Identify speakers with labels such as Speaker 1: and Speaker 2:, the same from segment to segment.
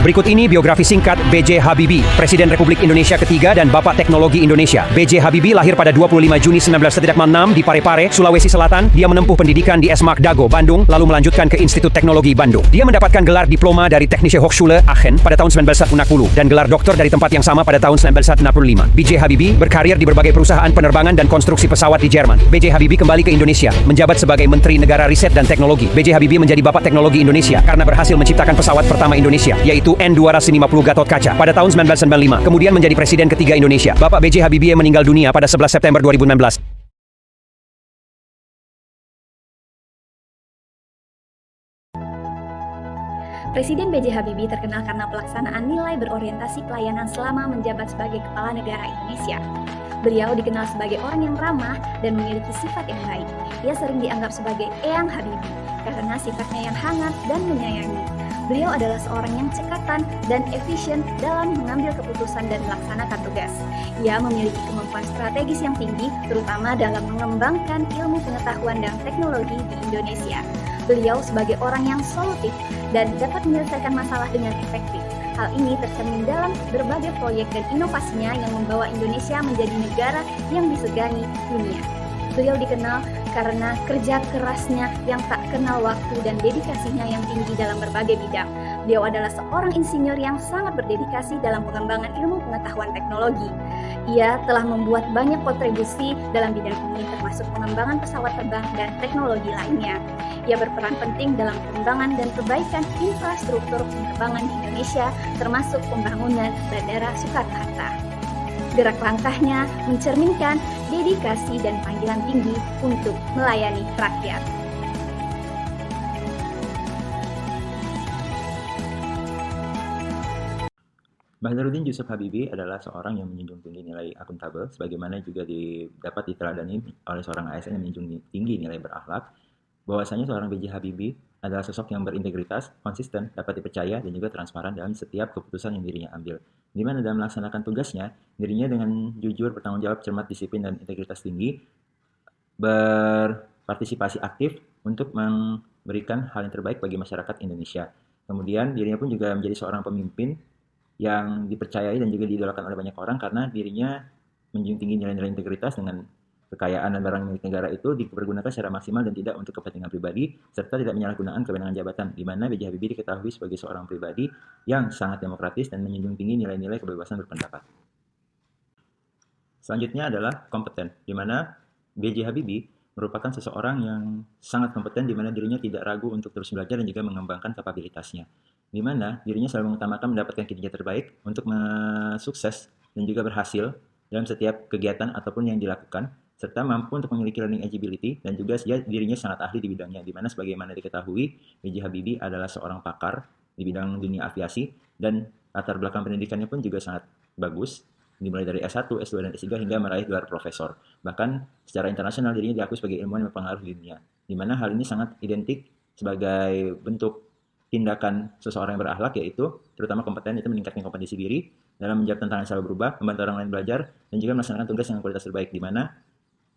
Speaker 1: Berikut ini biografi singkat B.J. Habibie, Presiden Republik Indonesia ketiga dan Bapak Teknologi Indonesia. B.J. Habibie lahir pada 25 Juni 1946 di Parepare, Sulawesi Selatan. Dia menempuh pendidikan di SMAK Dago, Bandung, lalu melanjutkan ke Institut Teknologi Bandung. Dia mendapatkan gelar diploma dari Technische Hochschule Aachen pada tahun 1960 dan gelar doktor dari tempat yang sama pada tahun 1965. B.J. Habibie berkarir di berbagai perusahaan penerbangan dan konstruksi pesawat di Jerman. B.J. Habibie kembali ke Indonesia, menjabat sebagai Menteri Negara Riset dan Teknologi. B.J. Habibie menjadi Bapak Teknologi Indonesia karena berhasil menciptakan pesawat pertama Indonesia, yaitu N250 Gatot Kaca pada tahun 1995, kemudian menjadi Presiden ketiga Indonesia. Bapak B.J. Habibie meninggal dunia pada 11 September 2016.
Speaker 2: Presiden B.J. Habibie terkenal karena pelaksanaan nilai berorientasi pelayanan selama menjabat sebagai Kepala Negara Indonesia. Beliau dikenal sebagai orang yang ramah dan memiliki sifat yang baik. Ia sering dianggap sebagai Eyang Habibie karena sifatnya yang hangat dan menyayangi. Beliau adalah seorang yang cekatan dan efisien dalam mengambil keputusan dan melaksanakan tugas. Ia memiliki kemampuan strategis yang tinggi, terutama dalam mengembangkan ilmu pengetahuan dan teknologi di Indonesia. Beliau sebagai orang yang solutif dan dapat menyelesaikan masalah dengan efektif. Hal ini tercermin dalam berbagai proyek dan inovasinya yang membawa Indonesia menjadi negara yang disegani dunia. Beliau dikenal karena kerja kerasnya yang tak kenal waktu dan dedikasinya yang tinggi dalam berbagai bidang. Beliau adalah seorang insinyur yang sangat berdedikasi dalam pengembangan ilmu pengetahuan teknologi. Ia telah membuat banyak kontribusi dalam bidang ini, termasuk pengembangan pesawat terbang dan teknologi lainnya. Ia berperan penting dalam pengembangan dan perbaikan infrastruktur penerbangan di Indonesia, termasuk pembangunan Bandara Soekarno-Hatta. Gerak langkahnya mencerminkan dedikasi dan panggilan tinggi untuk melayani rakyat.
Speaker 3: Baharudin Yusuf Habibie adalah seorang yang menjunjung tinggi nilai akuntabel, sebagaimana juga dapat diteladani oleh seorang ASN yang menjunjung tinggi nilai berakhlak. Bahwasanya seorang B.J. Habibie adalah sosok yang berintegritas, konsisten, dapat dipercaya, dan juga transparan dalam setiap keputusan yang dirinya ambil. Di mana dalam melaksanakan tugasnya, dirinya dengan jujur, bertanggung jawab, cermat, disiplin, dan integritas tinggi, berpartisipasi aktif untuk memberikan hal yang terbaik bagi masyarakat Indonesia. Kemudian dirinya pun juga menjadi seorang pemimpin yang dipercayai dan juga diidolakan oleh banyak orang karena dirinya menjunjung tinggi nilai-nilai integritas dengan kekayaan dan barang milik negara itu dipergunakan secara maksimal dan tidak untuk kepentingan pribadi, serta tidak menyalahgunakan kewenangan jabatan, di mana B.J. Habibie diketahui sebagai seorang pribadi yang sangat demokratis dan menjunjung tinggi nilai-nilai kebebasan berpendapat. Selanjutnya adalah kompeten, di mana B.J. Habibie merupakan seseorang yang sangat kompeten, di mana dirinya tidak ragu untuk terus belajar dan juga mengembangkan kapabilitasnya, di mana dirinya selalu mengutamakan mendapatkan kinerja terbaik untuk sukses dan juga berhasil dalam setiap kegiatan ataupun yang dilakukan, serta mampu untuk memiliki learning agility dan juga dirinya sangat ahli di bidangnya, di mana sebagaimana diketahui B.J. Habibie adalah seorang pakar di bidang dunia aviasi dan latar belakang pendidikannya pun juga sangat bagus, dimulai dari S1, S2, dan S3 hingga meraih gelar profesor. Bahkan secara internasional dirinya diakui sebagai ilmuwan yang berpengaruh di dunia, di mana hal ini sangat identik sebagai bentuk tindakan seseorang yang berakhlak, yaitu terutama kompeten itu meningkatkan kompetensi diri dalam menjawab tantangan selalu berubah, membantu orang lain belajar, dan juga melaksanakan tugas dengan kualitas terbaik, di mana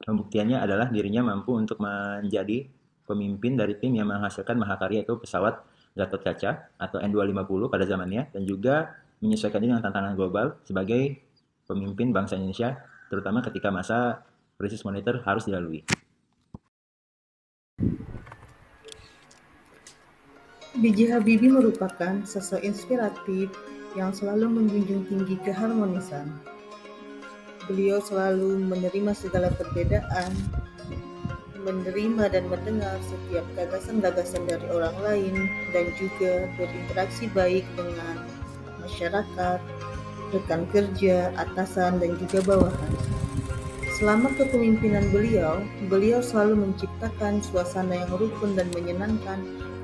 Speaker 3: pembuktiannya adalah dirinya mampu untuk menjadi pemimpin dari tim yang menghasilkan mahakarya itu pesawat Gatot Kaca atau N250 pada zamannya, dan juga menyesuaikan diri dengan tantangan global sebagai pemimpin bangsa Indonesia, terutama ketika masa krisis moneter harus dilalui.
Speaker 4: B.J. Habibie merupakan sosok inspiratif yang selalu menjunjung tinggi keharmonisan. Beliau selalu menerima segala perbedaan, menerima dan mendengar setiap gagasan-gagasan dari orang lain, dan juga berinteraksi baik dengan masyarakat, rekan kerja, atasan, dan juga bawahan. Selama kepemimpinan beliau selalu menciptakan suasana yang rukun dan menyenangkan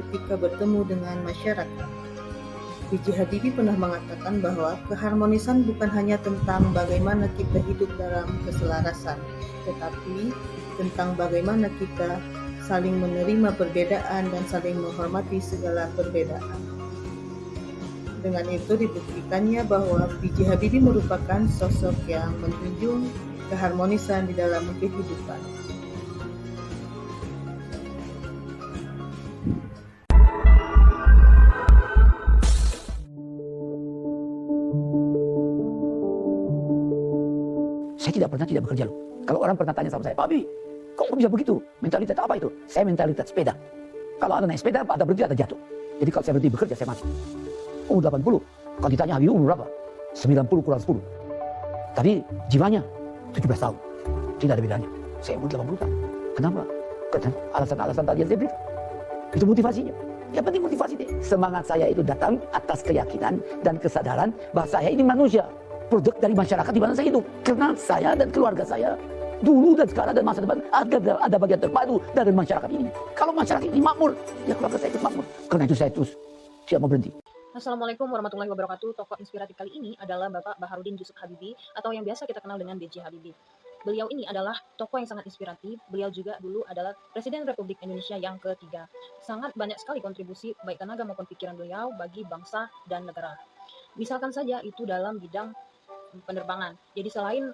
Speaker 4: ketika bertemu dengan masyarakat. B.J. Habibie pernah mengatakan bahwa keharmonisan bukan hanya tentang bagaimana kita hidup dalam keselarasan, tetapi tentang bagaimana kita saling menerima perbedaan dan saling menghormati segala perbedaan. Dengan itu dibuktikannya bahwa B.J. Habibie merupakan sosok yang menjunjung keharmonisan di dalam kehidupan.
Speaker 5: tidak pernah tidak bekerja loh. Kalau orang pernah tanya sama saya, Pak Habibie, kok bisa begitu? Mentalitas apa itu? Saya mentalitas sepeda. Kalau ada naik sepeda, ada berhenti, ada jatuh. Jadi kalau saya berhenti bekerja, saya mati. Umur 80. Kalau ditanya Habibie umur berapa? 90 kurang 10. Tapi jiwanya 17 tahun. Tidak ada bedanya. Saya umur 80 tahun. Kenapa? Karena alasan-alasan tadi yang saya beri. Itu motivasinya. Yang penting motivasi deh. Semangat saya itu datang atas keyakinan dan kesadaran bahwa saya ini manusia. Produk dari masyarakat di mana saya hidup. Karena saya dan keluarga saya dulu dan sekarang dan masa depan ada bagian terpadu dari masyarakat ini. Kalau masyarakat ini makmur, ya keluarga saya ikut makmur. Karena itu saya terus siap mau berhenti.
Speaker 6: Assalamualaikum warahmatullahi wabarakatuh. Tokoh inspiratif kali ini adalah Bapak Baharudin Yusuf Habibie atau yang biasa kita kenal dengan B.J. Habibie. Beliau ini adalah tokoh yang sangat inspiratif. Beliau juga dulu adalah Presiden Republik Indonesia yang ketiga. Sangat banyak sekali kontribusi baik tenaga maupun pikiran beliau bagi bangsa dan negara. Misalkan saja itu dalam bidang penerbangan. Jadi selain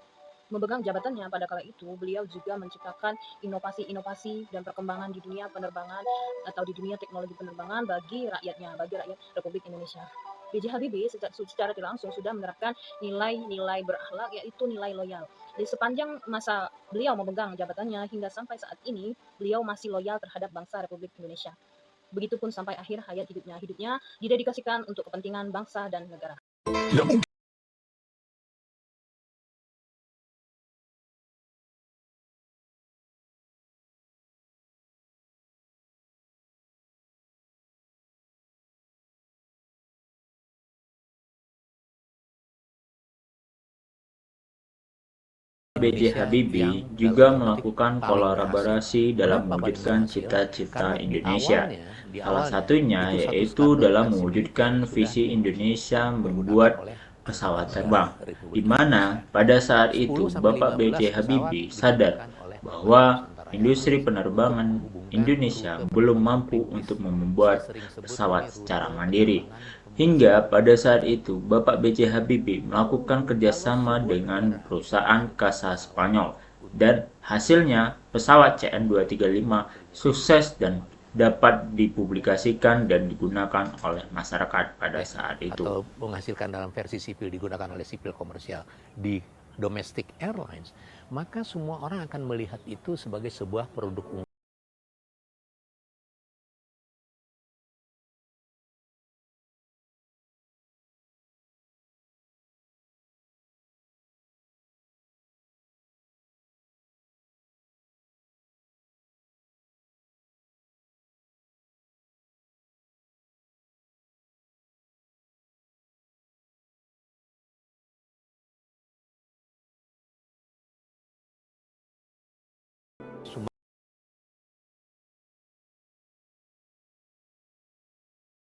Speaker 6: memegang jabatannya pada kala itu, beliau juga menciptakan inovasi-inovasi dan perkembangan di dunia penerbangan atau di dunia teknologi penerbangan bagi rakyatnya, bagi rakyat Republik Indonesia. B.J. Habibie secara tidak langsung sudah menerapkan nilai-nilai berakhlak, yaitu nilai loyal. Di sepanjang masa beliau memegang jabatannya hingga sampai saat ini, beliau masih loyal terhadap bangsa Republik Indonesia. Begitupun sampai akhir hayat hidupnya. Hidupnya didedikasikan untuk kepentingan bangsa dan negara.
Speaker 7: B.J. Habibie juga melakukan kolaborasi dalam mewujudkan cita-cita Indonesia. Salah satunya yaitu dalam mewujudkan visi Indonesia membuat pesawat terbang, di mana pada saat itu Bapak B.J. Habibie sadar bahwa industri penerbangan Indonesia belum mampu untuk membuat pesawat secara mandiri. Hingga pada saat itu, Bapak B.J. Habibie melakukan kerjasama dengan perusahaan kasa Spanyol. Dan hasilnya, pesawat CN-235 sukses dan dapat dipublikasikan dan digunakan oleh masyarakat pada saat itu.
Speaker 8: Atau menghasilkan dalam versi sipil, digunakan oleh sipil komersial di domestic airlines, maka semua orang akan melihat itu sebagai sebuah produk